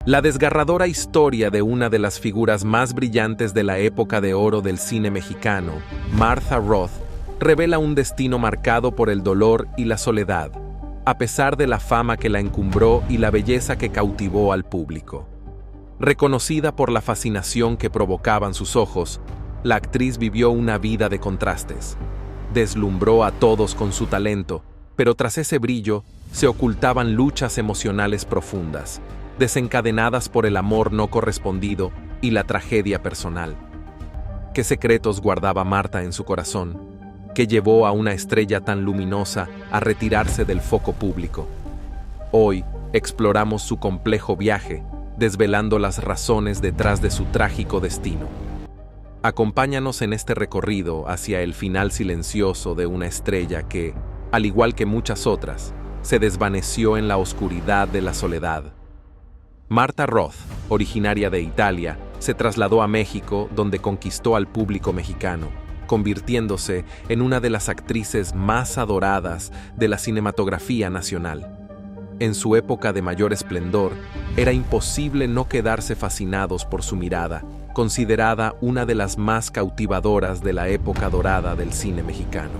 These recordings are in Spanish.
La desgarradora historia de una de las figuras más brillantes de la época de oro del cine mexicano, Martha Roth, revela un destino marcado por el dolor y la soledad, a pesar de la fama que la encumbró y la belleza que cautivó al público. Reconocida por la fascinación que provocaban sus ojos, la actriz vivió una vida de contrastes. Deslumbró a todos con su talento, pero tras ese brillo se ocultaban luchas emocionales profundas, desencadenadas por el amor no correspondido y la tragedia personal. ¿Qué secretos guardaba Martha en su corazón, que llevó a una estrella tan luminosa a retirarse del foco público? Hoy exploramos su complejo viaje, desvelando las razones detrás de su trágico destino. Acompáñanos en este recorrido hacia el final silencioso de una estrella que, al igual que muchas otras, se desvaneció en la oscuridad de la soledad. Martha Roth, originaria de Italia, se trasladó a México, donde conquistó al público mexicano, convirtiéndose en una de las actrices más adoradas de la cinematografía nacional. En su época de mayor esplendor, era imposible no quedarse fascinados por su mirada, considerada una de las más cautivadoras de la época dorada del cine mexicano.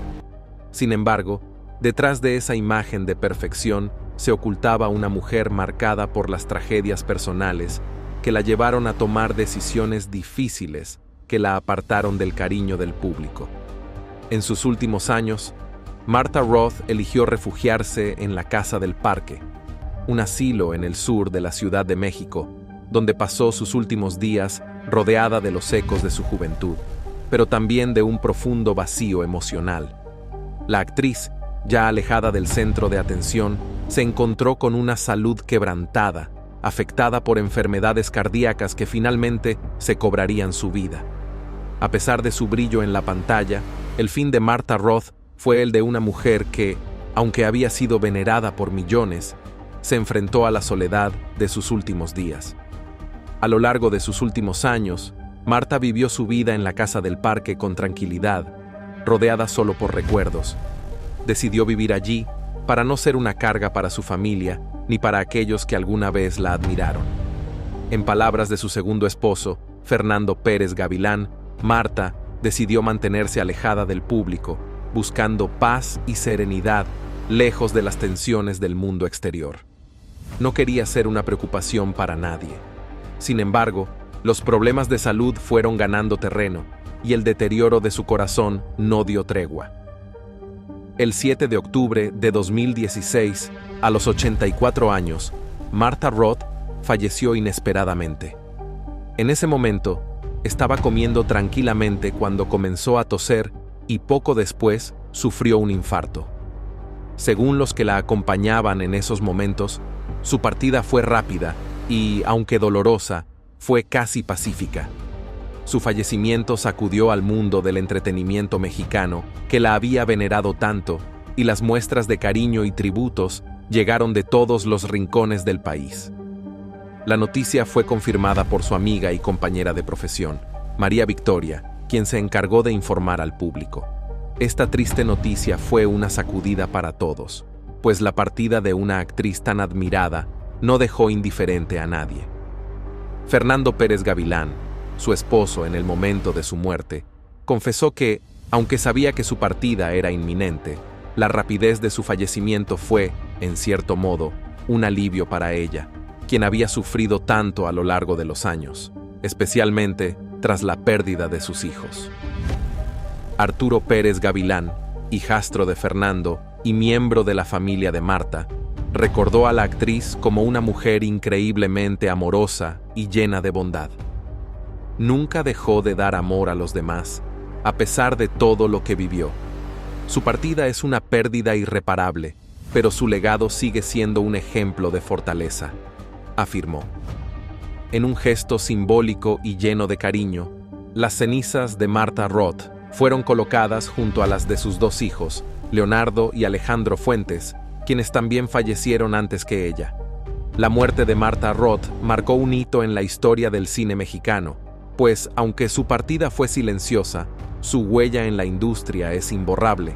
Sin embargo, detrás de esa imagen de perfección se ocultaba una mujer marcada por las tragedias personales que la llevaron a tomar decisiones difíciles que la apartaron del cariño del público. En sus últimos años, Martha Roth eligió refugiarse en la Casa del Parque, un asilo en el sur de la Ciudad de México, donde pasó sus últimos días rodeada de los ecos de su juventud, pero también de un profundo vacío emocional. La actriz, ya alejada del centro de atención, se encontró con una salud quebrantada, afectada por enfermedades cardíacas que finalmente se cobrarían su vida. A pesar de su brillo en la pantalla, el fin de Martha Roth fue el de una mujer que, aunque había sido venerada por millones, se enfrentó a la soledad de sus últimos días. A lo largo de sus últimos años, Martha vivió su vida en la Casa del Parque con tranquilidad, rodeada solo por recuerdos. Decidió vivir allí para no ser una carga para su familia ni para aquellos que alguna vez la admiraron. En palabras de su segundo esposo, Fernando Pérez Gavilán, Martha decidió mantenerse alejada del público, buscando paz y serenidad lejos de las tensiones del mundo exterior. No quería ser una preocupación para nadie. Sin embargo, los problemas de salud fueron ganando terreno y el deterioro de su corazón no dio tregua. El 7 de octubre de 2016, a los 84 años, Martha Roth falleció inesperadamente. En ese momento, estaba comiendo tranquilamente cuando comenzó a toser y poco después sufrió un infarto. Según los que la acompañaban en esos momentos, su partida fue rápida y, aunque dolorosa, fue casi pacífica. Su fallecimiento sacudió al mundo del entretenimiento mexicano, que la había venerado tanto, y las muestras de cariño y tributos llegaron de todos los rincones del país. La noticia fue confirmada por su amiga y compañera de profesión, María Victoria, quien se encargó de informar al público. Esta triste noticia fue una sacudida para todos, pues la partida de una actriz tan admirada no dejó indiferente a nadie. Fernando Pérez Gavilán, su esposo en el momento de su muerte, confesó que, aunque sabía que su partida era inminente, la rapidez de su fallecimiento fue, en cierto modo, un alivio para ella, quien había sufrido tanto a lo largo de los años, especialmente tras la pérdida de sus hijos. Arturo Pérez Gavilán, hijastro de Fernando y miembro de la familia de Martha, recordó a la actriz como una mujer increíblemente amorosa y llena de bondad. Nunca dejó de dar amor a los demás, a pesar de todo lo que vivió. Su partida es una pérdida irreparable, pero su legado sigue siendo un ejemplo de fortaleza, afirmó. En un gesto simbólico y lleno de cariño, las cenizas de Martha Roth fueron colocadas junto a las de sus dos hijos, Leonardo y Alejandro Fuentes, quienes también fallecieron antes que ella. La muerte de Martha Roth marcó un hito en la historia del cine mexicano, pues, aunque su partida fue silenciosa, su huella en la industria es imborrable.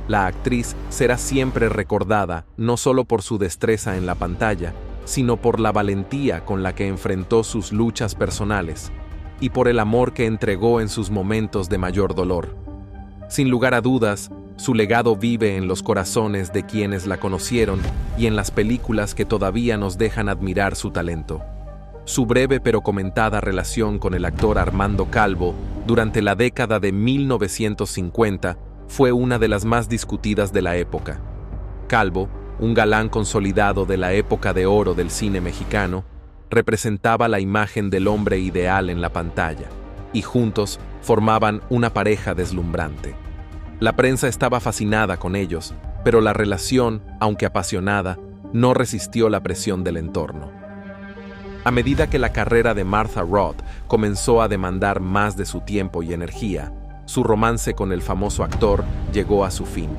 La actriz será siempre recordada no solo por su destreza en la pantalla, sino por la valentía con la que enfrentó sus luchas personales y por el amor que entregó en sus momentos de mayor dolor. Sin lugar a dudas, su legado vive en los corazones de quienes la conocieron y en las películas que todavía nos dejan admirar su talento. Su breve pero comentada relación con el actor Armando Calvo durante la década de 1950 fue una de las más discutidas de la época. Calvo, un galán consolidado de la época de oro del cine mexicano, representaba la imagen del hombre ideal en la pantalla, y juntos formaban una pareja deslumbrante. La prensa estaba fascinada con ellos, pero la relación, aunque apasionada, no resistió la presión del entorno. A medida que la carrera de Martha Roth comenzó a demandar más de su tiempo y energía, su romance con el famoso actor llegó a su fin.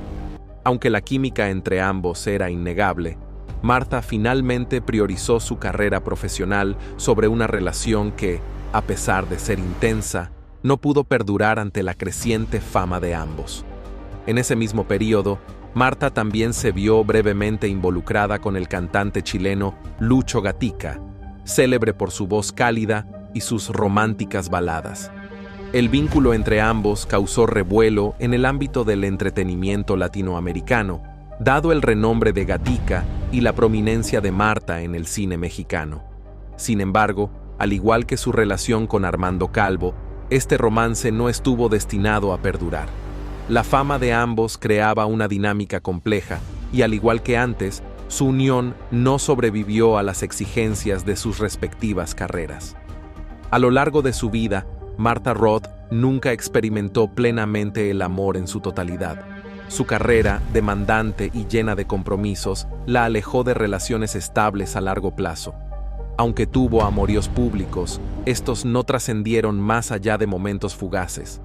Aunque la química entre ambos era innegable, Martha finalmente priorizó su carrera profesional sobre una relación que, a pesar de ser intensa, no pudo perdurar ante la creciente fama de ambos. En ese mismo período, Martha también se vio brevemente involucrada con el cantante chileno Lucho Gatica, célebre por su voz cálida y sus románticas baladas. El vínculo entre ambos causó revuelo en el ámbito del entretenimiento latinoamericano, dado el renombre de Gatica y la prominencia de Martha en el cine mexicano. Sin embargo, al igual que su relación con Armando Calvo, este romance no estuvo destinado a perdurar. La fama de ambos creaba una dinámica compleja, y al igual que antes, su unión no sobrevivió a las exigencias de sus respectivas carreras. A lo largo de su vida, Martha Roth nunca experimentó plenamente el amor en su totalidad. Su carrera, demandante y llena de compromisos, la alejó de relaciones estables a largo plazo. Aunque tuvo amoríos públicos, estos no trascendieron más allá de momentos fugaces.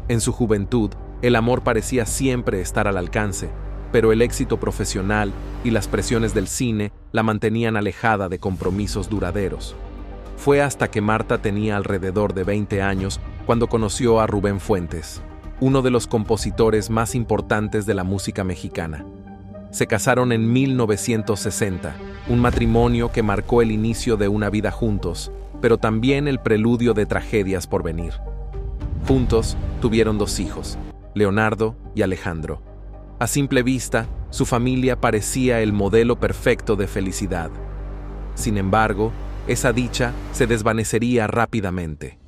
En su juventud, el amor parecía siempre estar al alcance, pero el éxito profesional y las presiones del cine la mantenían alejada de compromisos duraderos. Fue hasta que Martha tenía alrededor de 20 años cuando conoció a Rubén Fuentes, uno de los compositores más importantes de la música mexicana. Se casaron en 1960, un matrimonio que marcó el inicio de una vida juntos, pero también el preludio de tragedias por venir. Juntos tuvieron 2 hijos, Leonardo y Alejandro. A simple vista, su familia parecía el modelo perfecto de felicidad. Sin embargo, esa dicha se desvanecería rápidamente.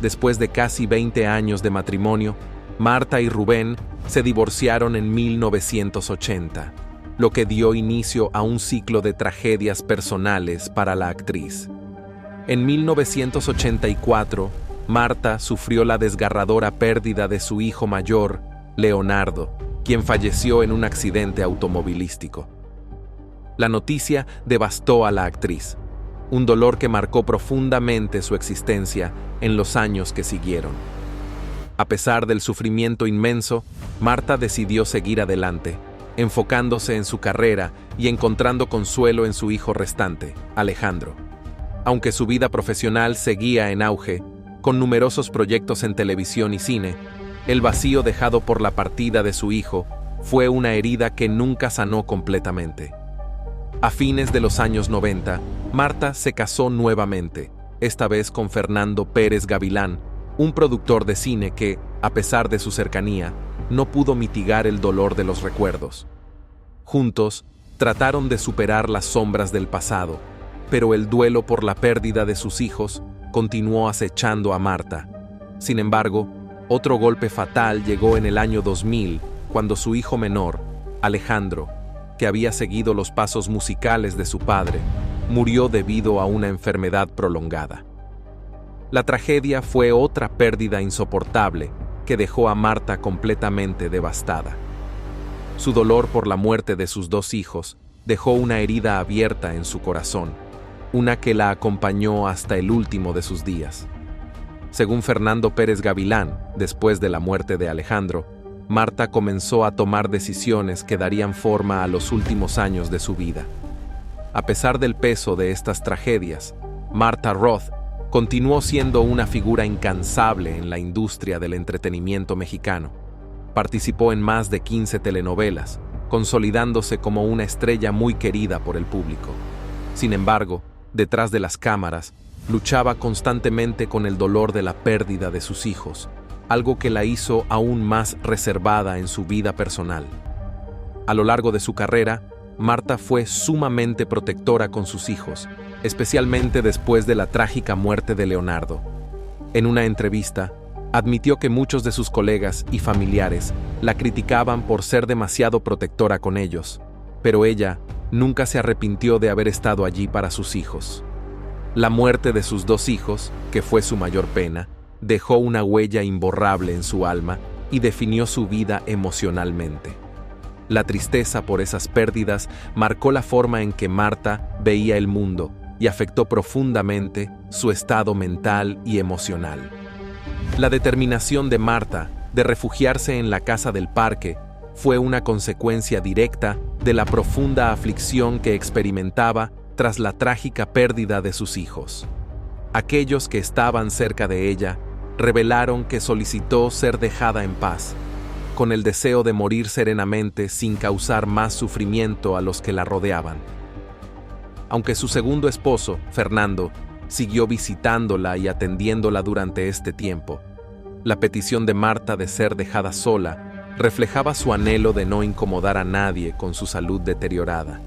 Después de casi 20 años de matrimonio, Martha y Rubén se divorciaron en 1980, lo que dio inicio a un ciclo de tragedias personales para la actriz. En 1984, Martha sufrió la desgarradora pérdida de su hijo mayor, Leonardo, quien falleció en un accidente automovilístico. La noticia devastó a la actriz, un dolor que marcó profundamente su existencia en los años que siguieron. A pesar del sufrimiento inmenso, Martha decidió seguir adelante, enfocándose en su carrera y encontrando consuelo en su hijo restante, Alejandro. Aunque su vida profesional seguía en auge, con numerosos proyectos en televisión y cine, el vacío dejado por la partida de su hijo fue una herida que nunca sanó completamente. A fines de los años 90, Martha se casó nuevamente, esta vez con Fernando Pérez Gavilán, un productor de cine que, a pesar de su cercanía, no pudo mitigar el dolor de los recuerdos. Juntos, trataron de superar las sombras del pasado, pero el duelo por la pérdida de sus hijos continuó acechando a Martha. Sin embargo, otro golpe fatal llegó en el año 2000, cuando su hijo menor, Alejandro, que había seguido los pasos musicales de su padre, murió debido a una enfermedad prolongada. La tragedia fue otra pérdida insoportable que dejó a Martha completamente devastada. Su dolor por la muerte de sus 2 hijos dejó una herida abierta en su corazón, una que la acompañó hasta el último de sus días. Según Fernando Pérez Gavilán, después de la muerte de Alejandro, Martha comenzó a tomar decisiones que darían forma a los últimos años de su vida. A pesar del peso de estas tragedias, Martha Roth continuó siendo una figura incansable en la industria del entretenimiento mexicano. Participó en más de 15 telenovelas, consolidándose como una estrella muy querida por el público. Sin embargo, detrás de las cámaras, luchaba constantemente con el dolor de la pérdida de sus hijos, algo que la hizo aún más reservada en su vida personal. A lo largo de su carrera, Marta fue sumamente protectora con sus hijos, especialmente después de la trágica muerte de Leonardo. En una entrevista, admitió que muchos de sus colegas y familiares la criticaban por ser demasiado protectora con ellos, pero ella nunca se arrepintió de haber estado allí para sus hijos. La muerte de sus 2 hijos, que fue su mayor pena, dejó una huella imborrable en su alma y definió su vida emocionalmente. La tristeza por esas pérdidas marcó la forma en que Marta veía el mundo y afectó profundamente su estado mental y emocional. La determinación de Marta de refugiarse en la casa del parque fue una consecuencia directa de la profunda aflicción que experimentaba tras la trágica pérdida de sus hijos. Aquellos que estaban cerca de ella revelaron que solicitó ser dejada en paz, con el deseo de morir serenamente sin causar más sufrimiento a los que la rodeaban. Aunque su segundo esposo, Fernando, siguió visitándola y atendiéndola durante este tiempo, la petición de Marta de ser dejada sola reflejaba su anhelo de no incomodar a nadie con su salud deteriorada.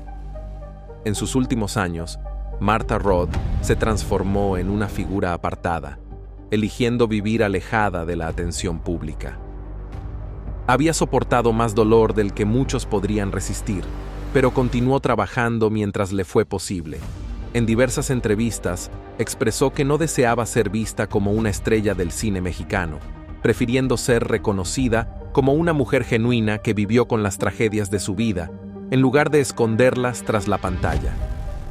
En sus últimos años, Martha Roth se transformó en una figura apartada, eligiendo vivir alejada de la atención pública. Había soportado más dolor del que muchos podrían resistir, pero continuó trabajando mientras le fue posible. En diversas entrevistas, expresó que no deseaba ser vista como una estrella del cine mexicano, prefiriendo ser reconocida como una mujer genuina que vivió con las tragedias de su vida, en lugar de esconderlas tras la pantalla.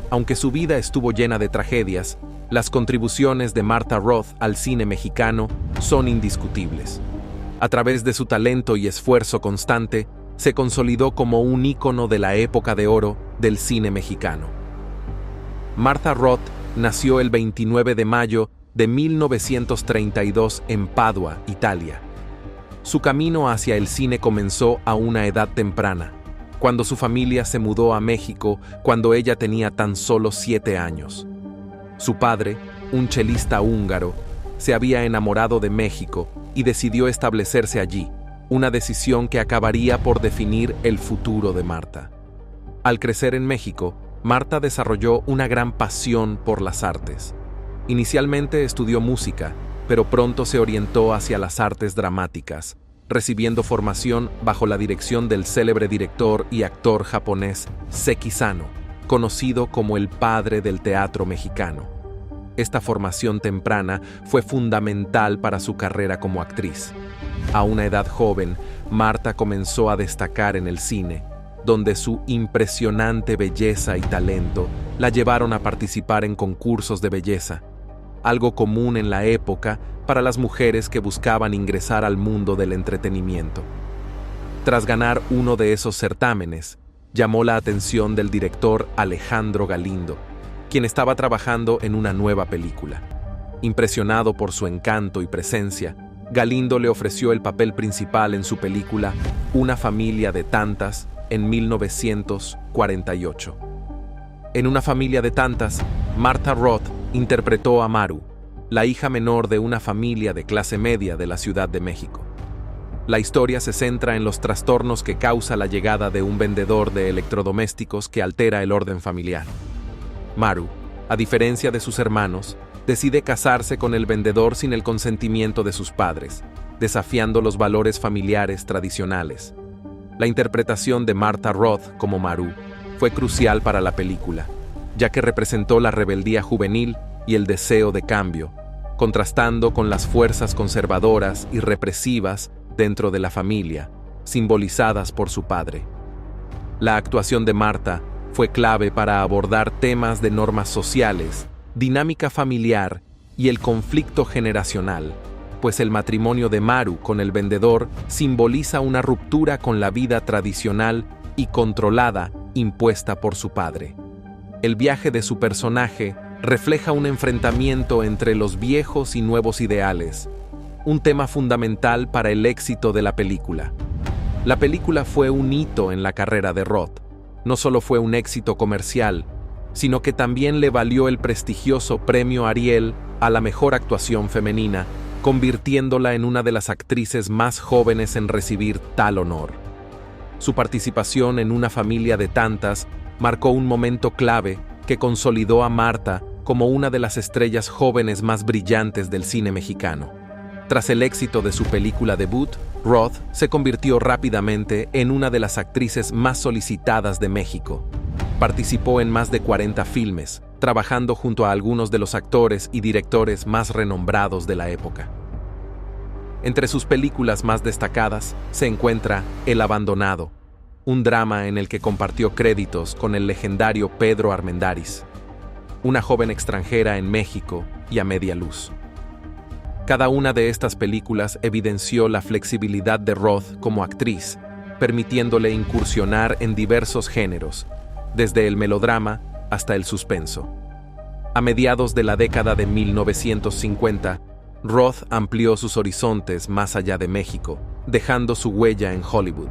Aunque su vida estuvo llena de tragedias, las contribuciones de Martha Roth al cine mexicano son indiscutibles. A través de su talento y esfuerzo constante, se consolidó como un ícono de la época de oro del cine mexicano. Martha Roth nació el 29 de mayo de 1932 en Padua, Italia. Su camino hacia el cine comenzó a una edad temprana, cuando su familia se mudó a México cuando ella tenía tan solo 7 años. Su padre, un chelista húngaro, se había enamorado de México y decidió establecerse allí, una decisión que acabaría por definir el futuro de Marta. Al crecer en México, Marta desarrolló una gran pasión por las artes. Inicialmente estudió música, pero pronto se orientó hacia las artes dramáticas, recibiendo formación bajo la dirección del célebre director y actor japonés Seki Sano, conocido como el padre del teatro mexicano. Esta formación temprana fue fundamental para su carrera como actriz. A una edad joven, Marta comenzó a destacar en el cine, donde su impresionante belleza y talento la llevaron a participar en concursos de belleza, algo común en la época para las mujeres que buscaban ingresar al mundo del entretenimiento. Tras ganar uno de esos certámenes, llamó la atención del director Alejandro Galindo, quien estaba trabajando en una nueva película. Impresionado por su encanto y presencia, Galindo le ofreció el papel principal en su película Una familia de tantas en 1948. En Una familia de tantas, Martha Roth interpretó a Maru, la hija menor de una familia de clase media de la Ciudad de México. La historia se centra en los trastornos que causa la llegada de un vendedor de electrodomésticos que altera el orden familiar. Maru, a diferencia de sus hermanos, decide casarse con el vendedor sin el consentimiento de sus padres, desafiando los valores familiares tradicionales. La interpretación de Martha Roth como Maru fue crucial para la película, ya que representó la rebeldía juvenil y el deseo de cambio, contrastando con las fuerzas conservadoras y represivas dentro de la familia, simbolizadas por su padre. La actuación de Marta fue clave para abordar temas de normas sociales, dinámica familiar y el conflicto generacional, pues el matrimonio de Maru con el vendedor simboliza una ruptura con la vida tradicional y controlada impuesta por su padre. El viaje de su personaje refleja un enfrentamiento entre los viejos y nuevos ideales, un tema fundamental para el éxito de la película. La película fue un hito en la carrera de Roth. No solo fue un éxito comercial, sino que también le valió el prestigioso premio Ariel a la mejor actuación femenina, convirtiéndola en una de las actrices más jóvenes en recibir tal honor. Su participación en Una familia de tantas marcó un momento clave que consolidó a Martha como una de las estrellas jóvenes más brillantes del cine mexicano. Tras el éxito de su película debut, Roth se convirtió rápidamente en una de las actrices más solicitadas de México. Participó en más de 40 filmes, trabajando junto a algunos de los actores y directores más renombrados de la época. Entre sus películas más destacadas se encuentra El abandonado, un drama en el que compartió créditos con el legendario Pedro Armendáriz, una joven extranjera en México y A media luz. Cada una de estas películas evidenció la flexibilidad de Roth como actriz, permitiéndole incursionar en diversos géneros, desde el melodrama hasta el suspenso. A mediados de la década de 1950, Roth amplió sus horizontes más allá de México, dejando su huella en Hollywood.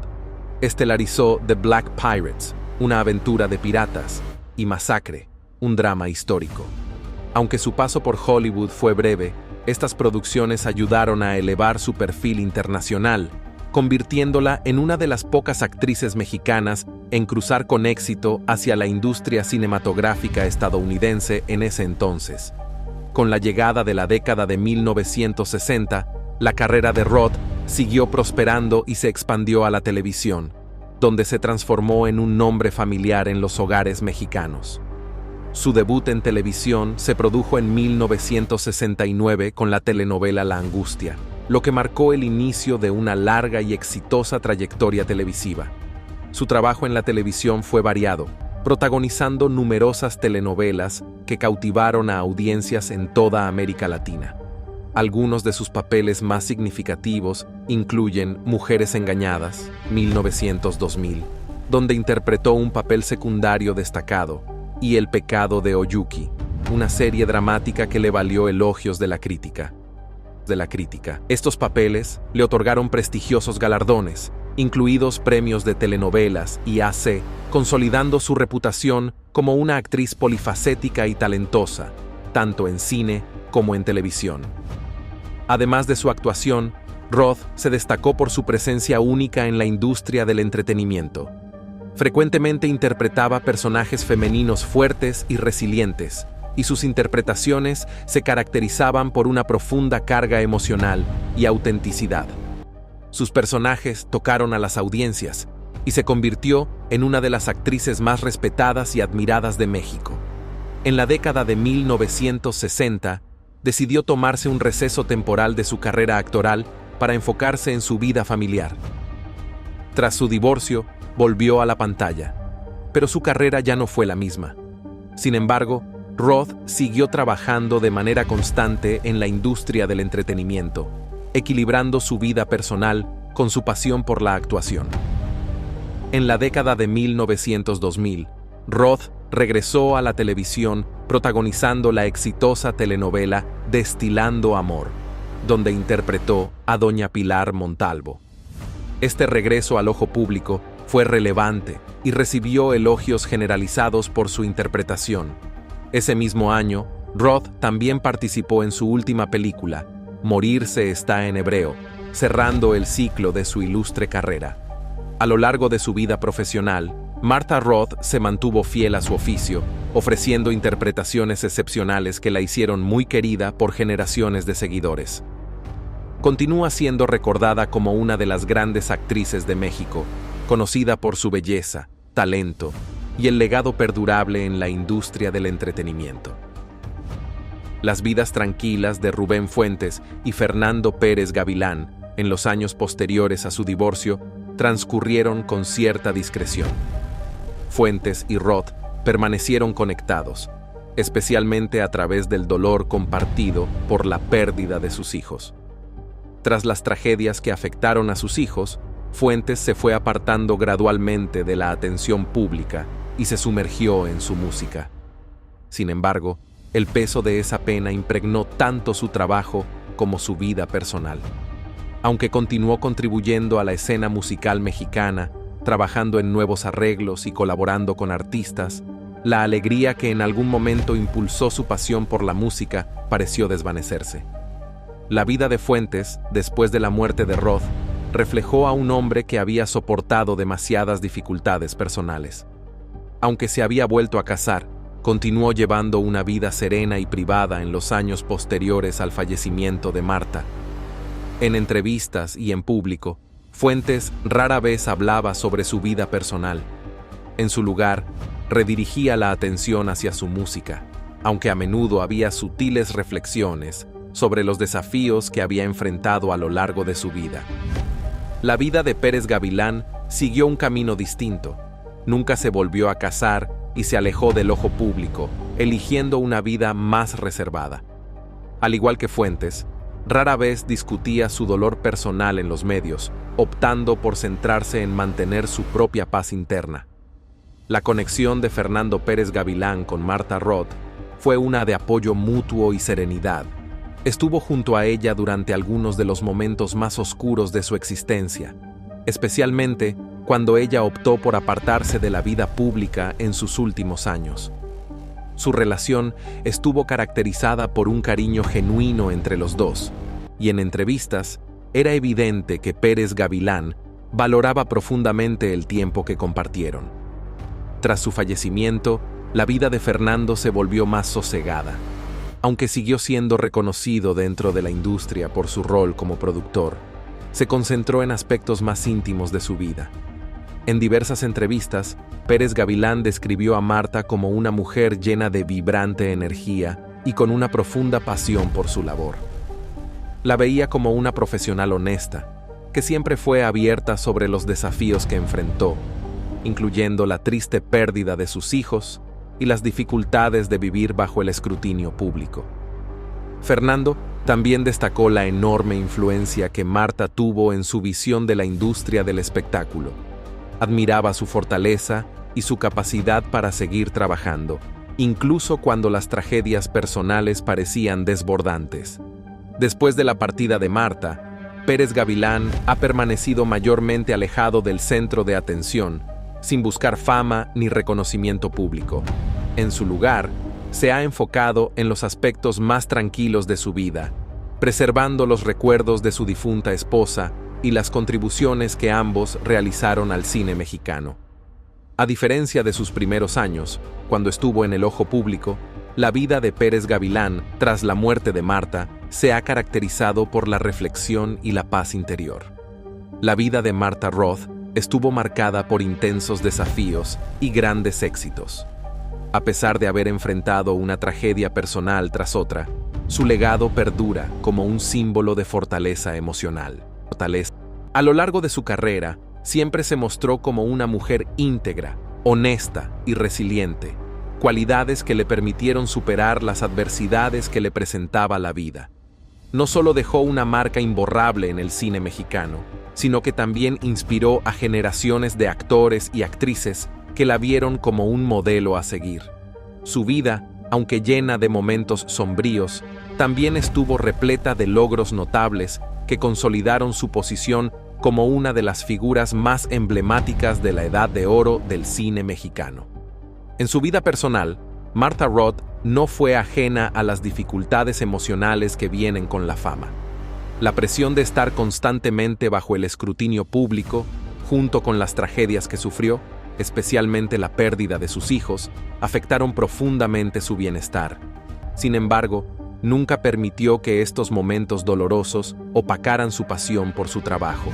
Estelarizó The Black Pirates, una aventura de piratas, y Masacre, un drama histórico. Aunque su paso por Hollywood fue breve, estas producciones ayudaron a elevar su perfil internacional, convirtiéndola en una de las pocas actrices mexicanas en cruzar con éxito hacia la industria cinematográfica estadounidense en ese entonces. Con la llegada de la década de 1960, la carrera de Roth siguió prosperando y se expandió a la televisión, donde se transformó en un nombre familiar en los hogares mexicanos. Su debut en televisión se produjo en 1969 con la telenovela La Angustia, lo que marcó el inicio de una larga y exitosa trayectoria televisiva. Su trabajo en la televisión fue variado, protagonizando numerosas telenovelas que cautivaron a audiencias en toda América Latina. Algunos de sus papeles más significativos incluyen Mujeres engañadas, 1900-2000, donde interpretó un papel secundario destacado, y El pecado de Oyuki, una serie dramática que le valió elogios de la crítica. Estos papeles le otorgaron prestigiosos galardones, incluidos premios de telenovelas y AC, consolidando su reputación como una actriz polifacética y talentosa, tanto en cine como en televisión. Además de su actuación, Roth se destacó por su presencia única en la industria del entretenimiento. Frecuentemente interpretaba personajes femeninos fuertes y resilientes, y sus interpretaciones se caracterizaban por una profunda carga emocional y autenticidad. Sus personajes tocaron a las audiencias y se convirtió en una de las actrices más respetadas y admiradas de México. En la década de 1960, decidió tomarse un receso temporal de su carrera actoral para enfocarse en su vida familiar. Tras su divorcio, volvió a la pantalla, pero su carrera ya no fue la misma. Sin embargo, Roth siguió trabajando de manera constante en la industria del entretenimiento, equilibrando su vida personal con su pasión por la actuación. En la década de 1900-2000, Roth regresó a la televisión protagonizando la exitosa telenovela Destilando Amor, donde interpretó a Doña Pilar Montalvo. Este regreso al ojo público fue relevante y recibió elogios generalizados por su interpretación. Ese mismo año, Roth también participó en su última película, Morirse está en hebreo, cerrando el ciclo de su ilustre carrera. A lo largo de su vida profesional, Martha Roth se mantuvo fiel a su oficio, ofreciendo interpretaciones excepcionales que la hicieron muy querida por generaciones de seguidores. Continúa siendo recordada como una de las grandes actrices de México, conocida por su belleza, talento y el legado perdurable en la industria del entretenimiento. Las vidas tranquilas de Rubén Fuentes y Fernando Pérez Gavilán, en los años posteriores a su divorcio, transcurrieron con cierta discreción. Fuentes y Roth permanecieron conectados, especialmente a través del dolor compartido por la pérdida de sus hijos. Tras las tragedias que afectaron a sus hijos, Fuentes se fue apartando gradualmente de la atención pública y se sumergió en su música. Sin embargo, el peso de esa pena impregnó tanto su trabajo como su vida personal. Aunque continuó contribuyendo a la escena musical mexicana, trabajando en nuevos arreglos y colaborando con artistas, La alegría que en algún momento impulsó su pasión por la música pareció desvanecerse. La vida de Fuentes, después de la muerte de Roth, reflejó a un hombre que había soportado demasiadas dificultades personales. Aunque se había vuelto a casar, continuó llevando una vida serena y privada en los años posteriores al fallecimiento de Martha. En entrevistas y en público, Fuentes rara vez hablaba sobre su vida personal. En su lugar, redirigía la atención hacia su música, aunque a menudo había sutiles reflexiones sobre los desafíos que había enfrentado a lo largo de su vida. La vida de Pérez Gavilán siguió un camino distinto. Nunca se volvió a casar y se alejó del ojo público, eligiendo una vida más reservada. Al igual que Fuentes, rara vez discutía su dolor personal en los medios, optando por centrarse en mantener su propia paz interna. La conexión de Fernando Pérez Gavilán con Martha Roth fue una de apoyo mutuo y serenidad. Estuvo junto a ella durante algunos de los momentos más oscuros de su existencia, especialmente cuando ella optó por apartarse de la vida pública en sus últimos años. Su relación estuvo caracterizada por un cariño genuino entre los dos, y en entrevistas era evidente que Pérez Gavilán valoraba profundamente el tiempo que compartieron. Tras su fallecimiento, la vida de Fernando se volvió más sosegada. Aunque siguió siendo reconocido dentro de la industria por su rol como productor, se concentró en aspectos más íntimos de su vida. En diversas entrevistas, Pérez Gavilán describió a Martha como una mujer llena de vibrante energía y con una profunda pasión por su labor. La veía como una profesional honesta, que siempre fue abierta sobre los desafíos que enfrentó, incluyendo la triste pérdida de sus hijos y las dificultades de vivir bajo el escrutinio público. Fernando también destacó la enorme influencia que Martha tuvo en su visión de la industria del espectáculo. Admiraba su fortaleza y su capacidad para seguir trabajando, incluso cuando las tragedias personales parecían desbordantes. Después de la partida de Martha, Pérez Gavilán ha permanecido mayormente alejado del centro de atención, sin buscar fama ni reconocimiento público. En su lugar, se ha enfocado en los aspectos más tranquilos de su vida, preservando los recuerdos de su difunta esposa y las contribuciones que ambos realizaron al cine mexicano. A diferencia de sus primeros años, cuando estuvo en el ojo público, la vida de Pérez Gavilán, tras la muerte de Martha, se ha caracterizado por la reflexión y la paz interior. La vida de Martha Roth estuvo marcada por intensos desafíos y grandes éxitos. A pesar de haber enfrentado una tragedia personal tras otra, su legado perdura como un símbolo de fortaleza emocional. A lo largo de su carrera, siempre se mostró como una mujer íntegra, honesta y resiliente, cualidades que le permitieron superar las adversidades que le presentaba la vida. No solo dejó una marca imborrable en el cine mexicano, sino que también inspiró a generaciones de actores y actrices que la vieron como un modelo a seguir. Su vida, aunque llena de momentos sombríos, también estuvo repleta de logros notables que consolidaron su posición como una de las figuras más emblemáticas de la edad de oro del cine mexicano. En su vida personal, Martha Roth no fue ajena a las dificultades emocionales que vienen con la fama. La presión de estar constantemente bajo el escrutinio público, junto con las tragedias que sufrió, especialmente la pérdida de sus hijos, afectaron profundamente su bienestar. Sin embargo, nunca permitió que estos momentos dolorosos opacaran su pasión por su trabajo.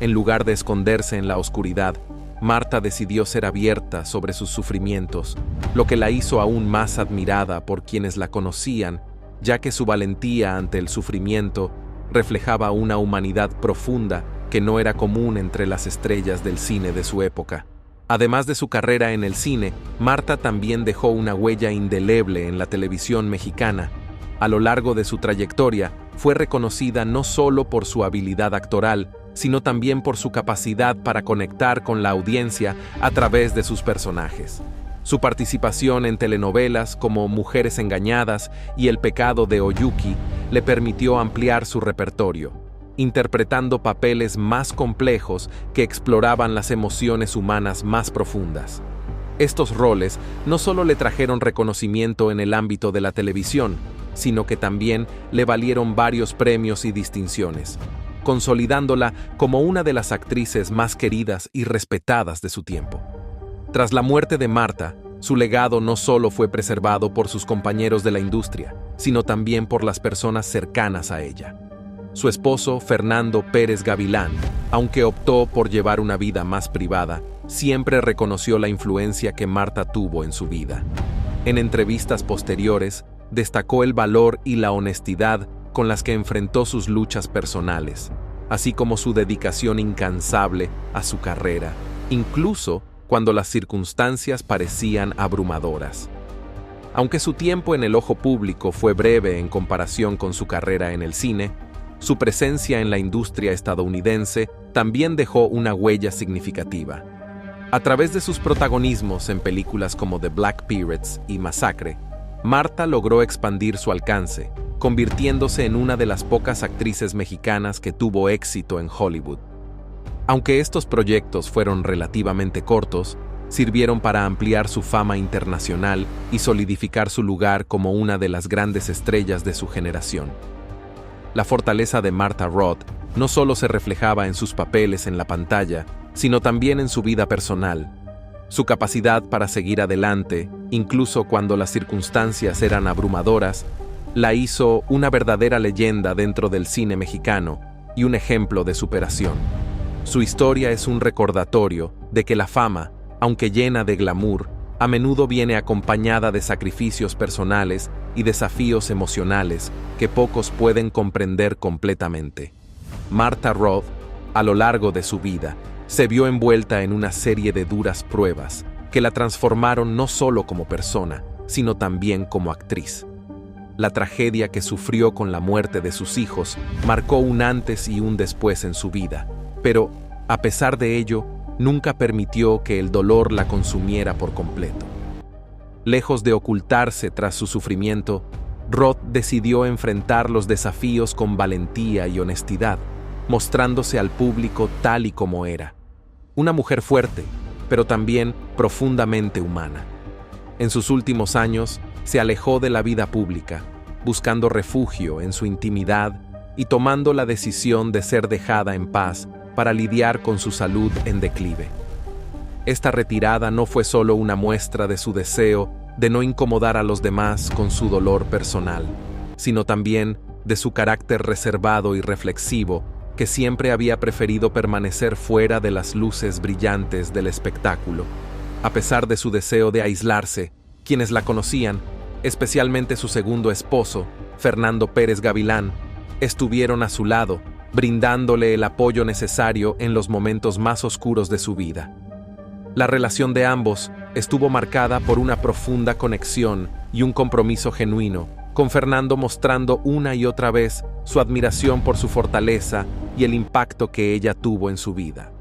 En lugar de esconderse en la oscuridad, Martha decidió ser abierta sobre sus sufrimientos, lo que la hizo aún más admirada por quienes la conocían, ya que su valentía ante el sufrimiento reflejaba una humanidad profunda que no era común entre las estrellas del cine de su época. Además de su carrera en el cine, Martha también dejó una huella indeleble en la televisión mexicana. A lo largo de su trayectoria, fue reconocida no solo por su habilidad actoral, sino también por su capacidad para conectar con la audiencia a través de sus personajes. Su participación en telenovelas como Mujeres Engañadas y El pecado de Oyuki le permitió ampliar su repertorio, interpretando papeles más complejos que exploraban las emociones humanas más profundas. Estos roles no solo le trajeron reconocimiento en el ámbito de la televisión, sino que también le valieron varios premios y distinciones, consolidándola como una de las actrices más queridas y respetadas de su tiempo. Tras la muerte de Marta, su legado no solo fue preservado por sus compañeros de la industria, sino también por las personas cercanas a ella. Su esposo, Fernando Pérez Gavilán, aunque optó por llevar una vida más privada, siempre reconoció la influencia que Marta tuvo en su vida. En entrevistas posteriores, destacó el valor y la honestidad con las que enfrentó sus luchas personales, así como su dedicación incansable a su carrera, incluso cuando las circunstancias parecían abrumadoras. Aunque su tiempo en el ojo público fue breve en comparación con su carrera en el cine, su presencia en la industria estadounidense también dejó una huella significativa. A través de sus protagonismos en películas como The Black Pirates y Masacre, Marta logró expandir su alcance, convirtiéndose en una de las pocas actrices mexicanas que tuvo éxito en Hollywood. Aunque estos proyectos fueron relativamente cortos, sirvieron para ampliar su fama internacional y solidificar su lugar como una de las grandes estrellas de su generación. La fortaleza de Marta Roth no solo se reflejaba en sus papeles en la pantalla, sino también en su vida personal. Su capacidad para seguir adelante, incluso cuando las circunstancias eran abrumadoras, la hizo una verdadera leyenda dentro del cine mexicano y un ejemplo de superación. Su historia es un recordatorio de que la fama, aunque llena de glamour, a menudo viene acompañada de sacrificios personales y desafíos emocionales que pocos pueden comprender completamente. Marta Roth, a lo largo de su vida, se vio envuelta en una serie de duras pruebas que la transformaron no solo como persona, sino también como actriz. La tragedia que sufrió con la muerte de sus hijos marcó un antes y un después en su vida, pero, a pesar de ello, nunca permitió que el dolor la consumiera por completo. Lejos de ocultarse tras su sufrimiento, Roth decidió enfrentar los desafíos con valentía y honestidad, mostrándose al público tal y como era. Una mujer fuerte, pero también profundamente humana. En sus últimos años, se alejó de la vida pública, buscando refugio en su intimidad y tomando la decisión de ser dejada en paz para lidiar con su salud en declive. Esta retirada no fue solo una muestra de su deseo de no incomodar a los demás con su dolor personal, sino también de su carácter reservado y reflexivo, que siempre había preferido permanecer fuera de las luces brillantes del espectáculo. A pesar de su deseo de aislarse, quienes la conocían, especialmente su segundo esposo, Fernando Pérez Gavilán, estuvieron a su lado, brindándole el apoyo necesario en los momentos más oscuros de su vida. La relación de ambos estuvo marcada por una profunda conexión y un compromiso genuino, con Fernando mostrando una y otra vez su admiración por su fortaleza y el impacto que ella tuvo en su vida.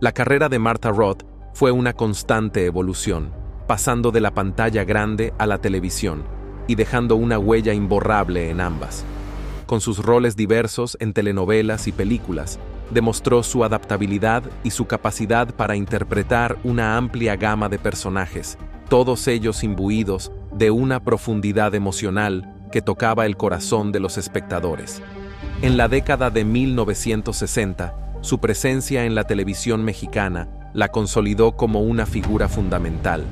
La carrera de Marta Roth fue una constante evolución, pasando de la pantalla grande a la televisión y dejando una huella imborrable en ambas. Con sus roles diversos en telenovelas y películas, demostró su adaptabilidad y su capacidad para interpretar una amplia gama de personajes, todos ellos imbuidos de una profundidad emocional que tocaba el corazón de los espectadores. En la década de 1960, su presencia en la televisión mexicana la consolidó como una figura fundamental,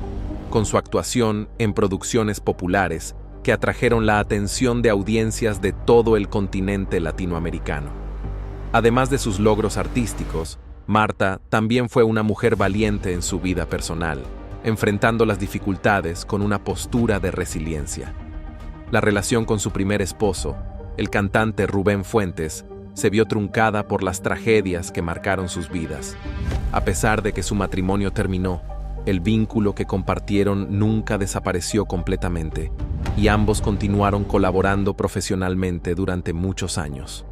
con su actuación en producciones populares que atrajeron la atención de audiencias de todo el continente latinoamericano. Además de sus logros artísticos, Marta también fue una mujer valiente en su vida personal, enfrentando las dificultades con una postura de resiliencia. La relación con su primer esposo, el cantante Rubén Fuentes, se vio truncada por las tragedias que marcaron sus vidas. A pesar de que su matrimonio terminó, el vínculo que compartieron nunca desapareció completamente, y ambos continuaron colaborando profesionalmente durante muchos años.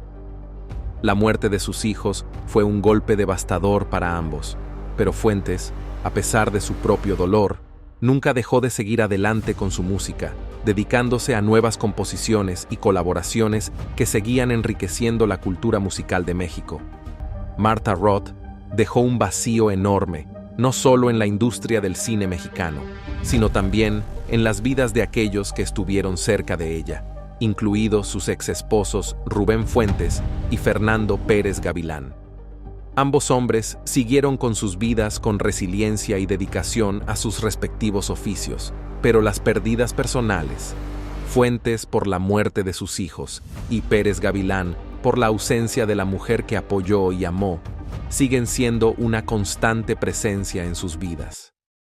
La muerte de sus hijos fue un golpe devastador para ambos, pero Fuentes, a pesar de su propio dolor, nunca dejó de seguir adelante con su música, dedicándose a nuevas composiciones y colaboraciones que seguían enriqueciendo la cultura musical de México. Marta Roth dejó un vacío enorme, no solo en la industria del cine mexicano, sino también en las vidas de aquellos que estuvieron cerca de ella, incluidos sus exesposos Rubén Fuentes y Fernando Pérez Gavilán. Ambos hombres siguieron con sus vidas con resiliencia y dedicación a sus respectivos oficios, pero las pérdidas personales, Fuentes por la muerte de sus hijos y Pérez Gavilán por la ausencia de la mujer que apoyó y amó, siguen siendo una constante presencia en sus vidas.